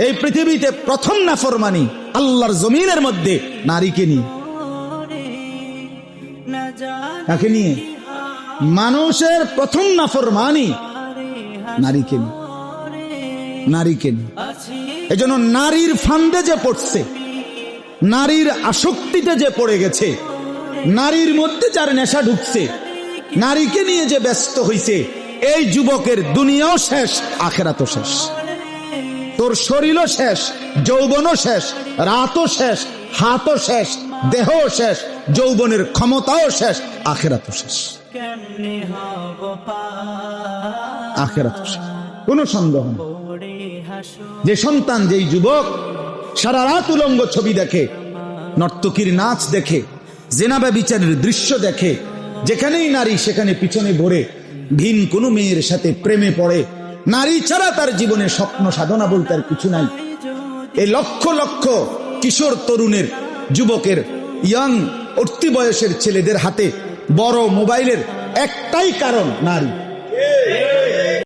এই পৃথিবীতে প্রথম নাফরমানি আল্লাহর জমিনের মধ্যে নারীকে নিয়ে। কাকে নিয়ে? মানুষের প্রথম নাফরমানি নারীকে নিয়ে, নারীকে নিয়ে। এজন্য নারীর ফান্দে যে পড়ছে, নারীর আসক্তিতে যে পড়ে গেছে, নারীর মধ্যে যার নেশা ঢুকছে, নারীকে নিয়ে যে ব্যস্ত হইছে, এই যুবকের দুনিয়াও শেষ, আখেরাতও শেষ। তোর শরীরও শেষ, যৌবনও শেষ, রাতও শেষ, হাতও শেষ, দেহও শেষ, যৌবনের ক্ষমতাও শেষ, আখেরাতও শেষ। আখেরাতও শেষ, কোনো সন্দেহ নেই। যে সন্তান, যেই যুবক সারা রাত উলঙ্গ ছবি দেখে, নর্তকীর নাচ দেখে, জেনা ব্যভিচারের দৃশ্য দেখে, যেখানেই নারী সেখানে পিছনে ঘোরে, ভিন কোনো মেয়ের সাথে প্রেমে পড়ে, নারী ছাড়া তার জীবনে স্বপ্ন সাধনা বলতে আর কিছু নাই। এই লক্ষ লক্ষ কিশোর তরুণের, যুবকের, ইয়াং উঠতি বয়সের ছেলেদের হাতে বড় মোবাইলের একটাই কারণ নারী।